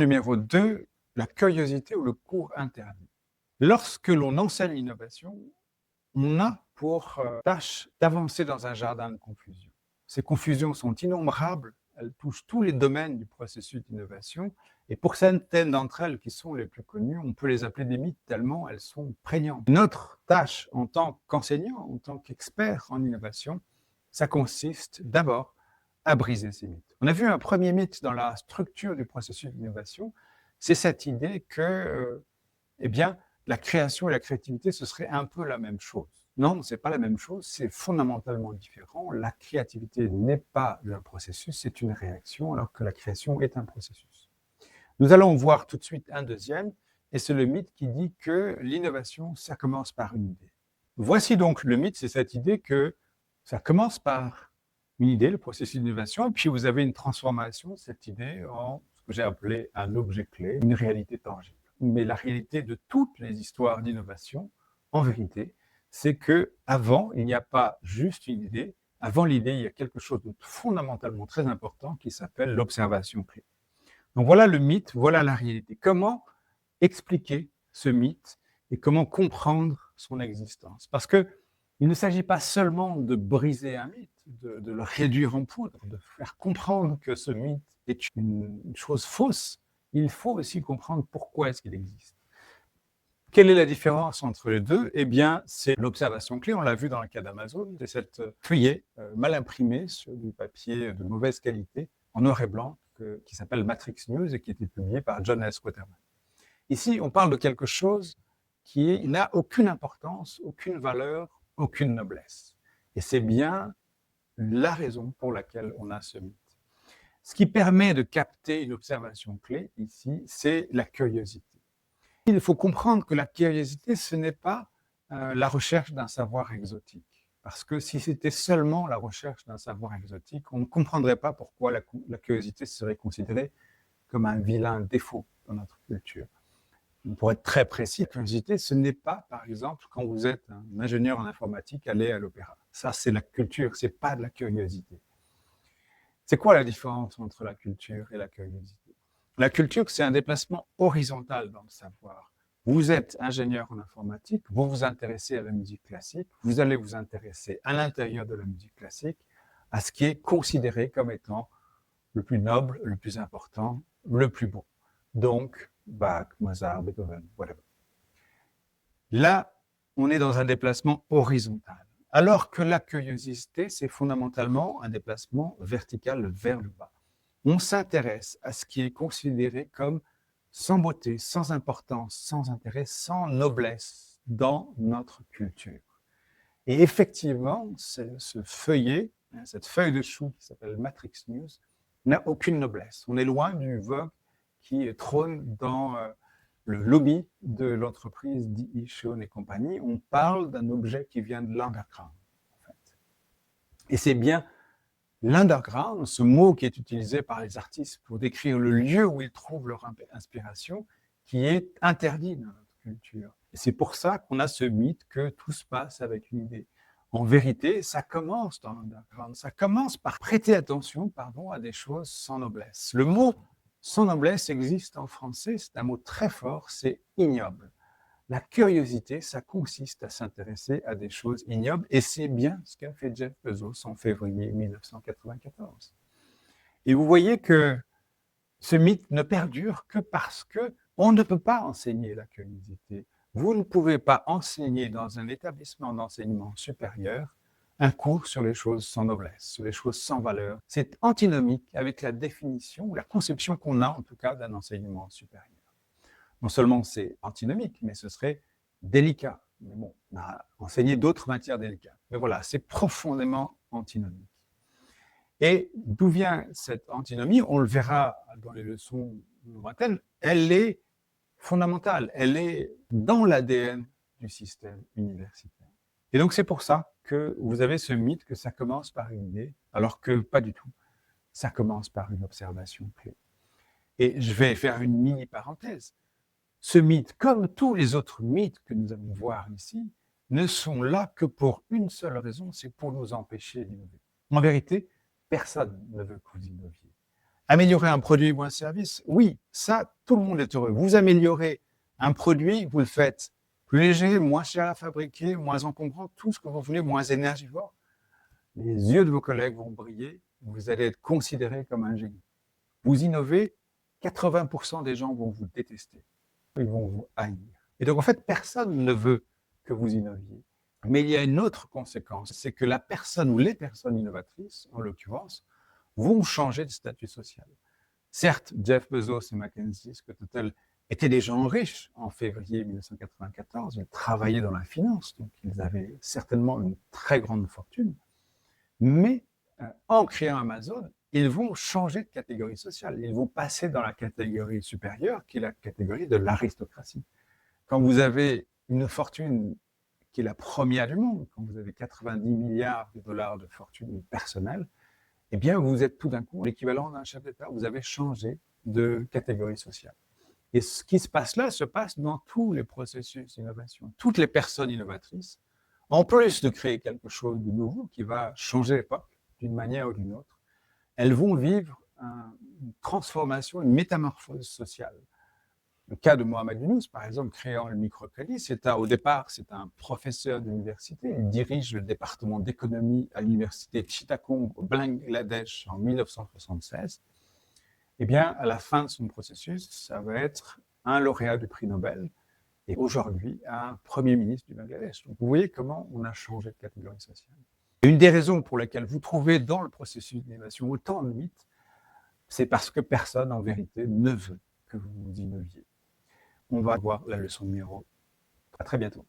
Numéro 2, la curiosité ou le cours interdit. Lorsque l'on enseigne l'innovation, on a pour tâche d'avancer dans un jardin de confusion. Ces confusions sont innombrables, elles touchent tous les domaines du processus d'innovation, et pour certaines d'entre elles qui sont les plus connues, on peut les appeler des mythes tellement elles sont prégnantes. Notre tâche en tant qu'enseignant, en tant qu'expert en innovation, ça consiste d'abord à briser ces mythes. On a vu un premier mythe dans la structure du processus d'innovation, c'est cette idée que, eh bien, la création et la créativité, ce serait un peu la même chose. Non, ce n'est pas la même chose, c'est fondamentalement différent. La créativité n'est pas un processus, c'est une réaction, alors que la création est un processus. Nous allons voir tout de suite un deuxième, et c'est le mythe qui dit que l'innovation, ça commence par une idée. Voici donc le mythe, c'est cette idée que ça commence par une idée, le processus d'innovation, et puis vous avez une transformation de cette idée en ce que j'ai appelé un objet clé, une réalité tangible. Mais la réalité de toutes les histoires d'innovation, en vérité, c'est que avant, il n'y a pas juste une idée. Avant l'idée, il y a quelque chose de fondamentalement très important qui s'appelle l'observation clé. Donc voilà le mythe, voilà la réalité. Comment expliquer ce mythe et comment comprendre son existence? Parce que il ne s'agit pas seulement de briser un mythe, de le réduire en poudre, de faire comprendre que ce mythe est une chose fausse. Il faut aussi comprendre pourquoi est-ce qu'il existe. Quelle est la différence entre les deux? Eh bien, c'est l'observation clé. On l'a vu dans le cas d'Amazon. C'est cette feuillet mal imprimé sur du papier de mauvaise qualité, en noir et blanc, qui s'appelle Matrix News et qui a été publié par John S. Quaterman. Ici, on parle de quelque chose qui n'a aucune importance, aucune valeur, aucune noblesse. Et c'est bien la raison pour laquelle on a ce mythe. Ce qui permet de capter une observation clé ici, c'est la curiosité. Il faut comprendre que la curiosité, ce n'est pas la recherche d'un savoir exotique. Parce que si c'était seulement la recherche d'un savoir exotique, on ne comprendrait pas pourquoi la curiosité serait considérée comme un vilain défaut dans notre culture. Pour être très précis, la curiosité, ce n'est pas, par exemple, quand vous êtes un ingénieur en informatique, aller à l'opéra. Ça, c'est la culture, c'est pas de la curiosité. C'est quoi la différence entre la culture et la curiosité? La culture, c'est un déplacement horizontal dans le savoir. Vous êtes ingénieur en informatique, vous vous intéressez à la musique classique, vous allez vous intéresser à l'intérieur de la musique classique à ce qui est considéré comme étant le plus noble, le plus important, le plus beau. Donc, Bach, Mozart, Beethoven, whatever. Là, on est dans un déplacement horizontal. Alors que la curiosité, c'est fondamentalement un déplacement vertical vers le bas. On s'intéresse à ce qui est considéré comme sans beauté, sans importance, sans intérêt, sans noblesse dans notre culture. Et effectivement, ce feuillet, cette feuille de chou qui s'appelle Matrix News, n'a aucune noblesse. On est loin du vogue qui trône dans le lobby de l'entreprise D.E. Shawn et compagnie. On parle d'un objet qui vient de l'underground, en fait. Et c'est bien l'underground, ce mot qui est utilisé par les artistes pour décrire le lieu où ils trouvent leur inspiration, qui est interdit dans notre culture. Et c'est pour ça qu'on a ce mythe que tout se passe avec une idée. En vérité, ça commence dans l'underground, ça commence par prêter attention, à des choses sans noblesse. Le mot sans noblesse existe en français, c'est un mot très fort, c'est ignoble. La curiosité, ça consiste à s'intéresser à des choses ignobles, et c'est bien ce qu'a fait Jeff Bezos en février 1994. Et vous voyez que ce mythe ne perdure que parce qu'on ne peut pas enseigner la curiosité. Vous ne pouvez pas enseigner dans un établissement d'enseignement supérieur un cours sur les choses sans noblesse, sur les choses sans valeur. C'est antinomique avec la définition ou la conception qu'on a en tout cas d'un enseignement supérieur. Non seulement c'est antinomique, mais ce serait délicat. Mais bon, on a enseigné d'autres matières délicates. Mais voilà, c'est profondément antinomique. Et d'où vient cette antinomie? On le verra dans les leçons lointaines. Elle est fondamentale. Elle est dans l'ADN du système universitaire. Et donc c'est pour ça que vous avez ce mythe que ça commence par une idée, alors que pas du tout. Ça commence par une observation clé. Et je vais faire une mini parenthèse. Ce mythe, comme tous les autres mythes que nous allons voir ici, ne sont là que pour une seule raison, c'est pour nous empêcher d'innover. En vérité, personne ne veut que vous innoviez. Améliorer un produit ou un service, oui, ça, tout le monde est heureux. Vous améliorez un produit, vous le faites plus léger, moins cher à fabriquer, moins encombrant, tout ce que vous voulez, moins énergivore. Les yeux de vos collègues vont briller, vous allez être considéré comme un génie. Vous innovez, 80% des gens vont vous détester, ils vont vous haïr. Et donc en fait, personne ne veut que vous innoviez. Mais il y a une autre conséquence, c'est que la personne ou les personnes innovatrices, en l'occurrence, vont changer de statut social. Certes, Jeff Bezos et Mackenzie Scott Hotel étaient des gens riches en février 1994, ils travaillaient dans la finance, donc ils avaient certainement une très grande fortune. Mais en créant Amazon, ils vont changer de catégorie sociale. Ils vont passer dans la catégorie supérieure, qui est la catégorie de l'aristocratie. Quand vous avez une fortune qui est la première du monde, quand vous avez 90 milliards de dollars de fortune personnelle, eh bien, vous êtes tout d'un coup l'équivalent d'un chef d'État. Vous avez changé de catégorie sociale. Et ce qui se passe là se passe dans tous les processus d'innovation. Toutes les personnes innovatrices, en plus de créer quelque chose de nouveau qui va changer l'époque d'une manière ou d'une autre, elles vont vivre une transformation, une métamorphose sociale. Le cas de Mohamed Yunus, par exemple, créant le microcrédit, au départ, c'est un professeur d'université. Il dirige le département d'économie à l'université de Chittagong au Bangladesh en 1976. Eh bien, à la fin de son processus, ça va être un lauréat du prix Nobel et aujourd'hui un premier ministre du Bangladesh. Donc, vous voyez comment on a changé de catégorie sociale. Et une des raisons pour lesquelles vous trouvez dans le processus d'innovation autant de mythes, c'est parce que personne, en vérité, ne veut que vous innoviez. On va voir la leçon numéro. À très bientôt.